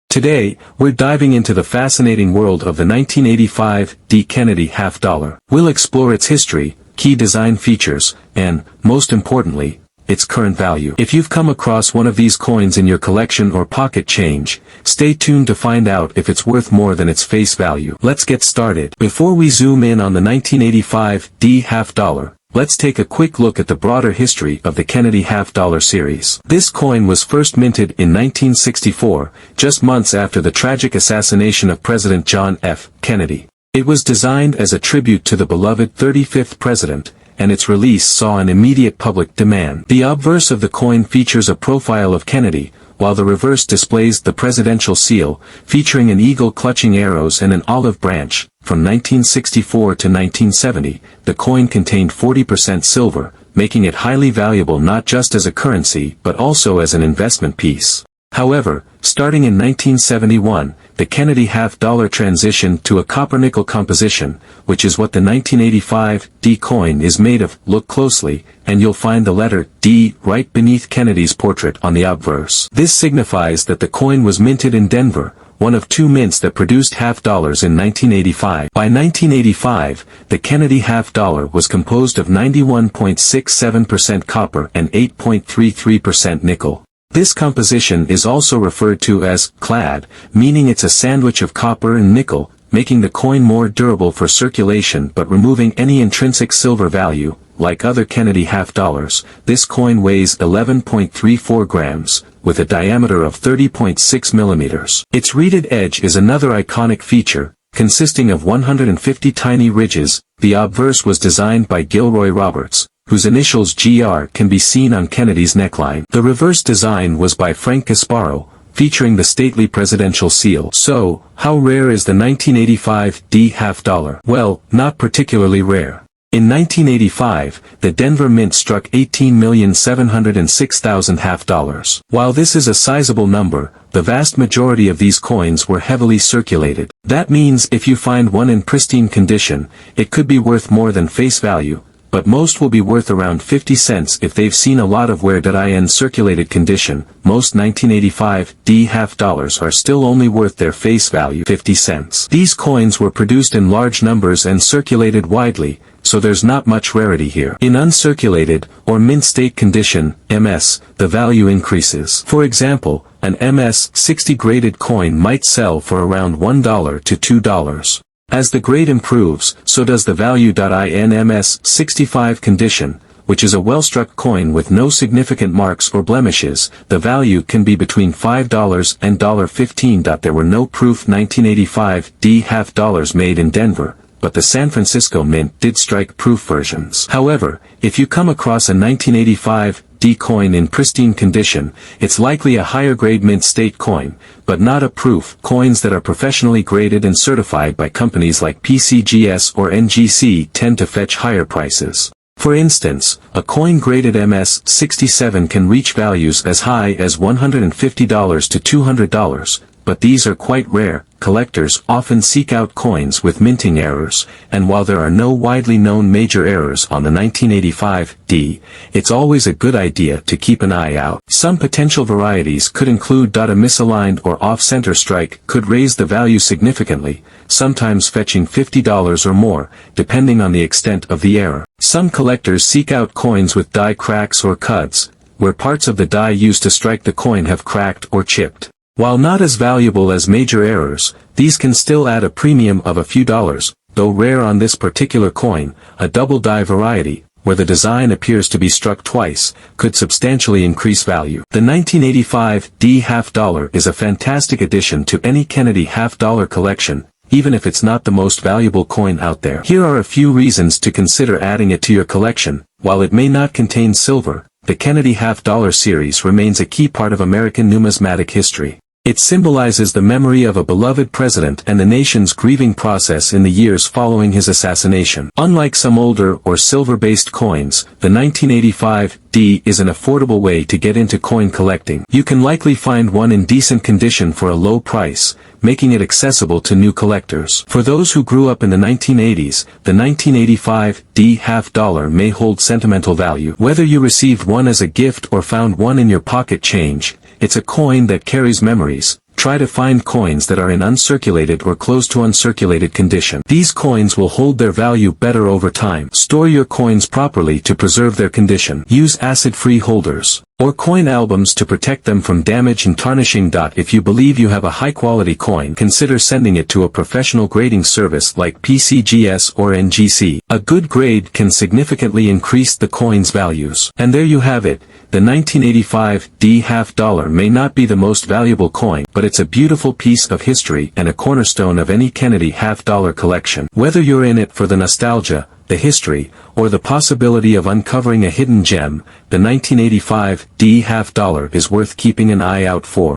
Today, we're diving into the fascinating world of the 1985 D. Kennedy half dollar. We'll explore its history, key design features, and, most importantly, its current value. If you've come across one of these coins in your collection or pocket change, stay tuned to find out if it's worth more than its face value. Let's get started. Before we zoom in on the 1985 D. half dollar, let's take a quick look at the broader history of the Kennedy half-dollar series. This coin was first minted in 1964, just months after the tragic assassination of President John F. Kennedy. It was designed as a tribute to the beloved 35th president, and its release saw an immediate public demand. The obverse of the coin features a profile of Kennedy, while the reverse displays the presidential seal, featuring an eagle clutching arrows and an olive branch. From 1964 to 1970, the coin contained 40% silver, making it highly valuable not just as a currency but also as an investment piece. However, starting in 1971, the Kennedy half-dollar transitioned to a copper-nickel composition, which is what the 1985 D coin is made of. Look closely, and you'll find the letter D right beneath Kennedy's portrait on the obverse. This signifies that the coin was minted in Denver, one of two mints that produced half-dollars in 1985. By 1985, the Kennedy half-dollar was composed of 91.67% copper and 8.33% nickel. This composition is also referred to as clad, meaning it's a sandwich of copper and nickel, making the coin more durable for circulation but removing any intrinsic silver value. Like other Kennedy half-dollars, this coin weighs 11.34 grams, with a diameter of 30.6 millimeters. Its reeded edge is another iconic feature, consisting of 150 tiny ridges. The obverse was designed by Gilroy Roberts, whose initials GR can be seen on Kennedy's neckline. The reverse design was by Frank Gasparo, featuring the stately presidential seal. So, how rare is the 1985 D half-dollar? Well, not particularly rare. In 1985, the Denver Mint struck 18,706,000 half-dollars. While this is a sizable number, the vast majority of these coins were heavily circulated. That means if you find one in pristine condition, it could be worth more than face value, but most will be worth around 50 cents if they've seen a lot of wear. In circulated condition, most 1985 D half-dollars are still only worth their face value, 50 cents. These coins were produced in large numbers and circulated widely, so there's not much rarity here. In uncirculated, or mint state condition, MS, the value increases. For example, an MS 60 graded coin might sell for around $1 to $2. As the grade improves, so does the value. In MS 65 condition, which is a well-struck coin with no significant marks or blemishes, the value can be between $5 and $15. There were no proof 1985 D half-dollars made in Denver, but the San Francisco Mint did strike proof versions. However, if you come across a 1985 D coin in pristine condition, it's likely a higher-grade mint state coin, but not a proof. Coins that are professionally graded and certified by companies like PCGS or NGC tend to fetch higher prices. For instance, a coin graded MS 67 can reach values as high as $150 to $200, but these are quite rare. Collectors often seek out coins with minting errors, and while there are no widely known major errors on the 1985 D, it's always a good idea to keep an eye out. Some potential varieties could include a misaligned or off-center strike could raise the value significantly, sometimes fetching $50 or more, depending on the extent of the error. Some collectors seek out coins with die cracks or cuts, where parts of the die used to strike the coin have cracked or chipped. While not as valuable as major errors, these can still add a premium of a few dollars, though rare on this particular coin. A double die variety, where the design appears to be struck twice, could substantially increase value. The 1985 D half-dollar is a fantastic addition to any Kennedy half-dollar collection, even if it's not the most valuable coin out there. Here are a few reasons to consider adding it to your collection. While it may not contain silver, the Kennedy half-dollar series remains a key part of American numismatic history. It symbolizes the memory of a beloved president and the nation's grieving process in the years following his assassination. Unlike some older or silver-based coins, the 1985 D is an affordable way to get into coin collecting. You can likely find one in decent condition for a low price, making it accessible to new collectors. For those who grew up in the 1980s, the 1985 D half-dollar may hold sentimental value. Whether you received one as a gift or found one in your pocket change, it's a coin that carries memories, try to find coins that are in uncirculated or close to uncirculated condition. These coins will hold their value better over time. Store your coins properly to preserve their condition. Use acid-free holders or coin albums to protect them from damage and tarnishing. If you believe you have a high-quality coin, consider sending it to a professional grading service like PCGS or NGC. A good grade can significantly increase the coin's values. And there you have it. The 1985 D half dollar may not be the most valuable coin, but it's a beautiful piece of history and a cornerstone of any Kennedy half dollar collection. Whether you're in it for the nostalgia, the history, or the possibility of uncovering a hidden gem, the 1985 D half dollar is worth keeping an eye out for.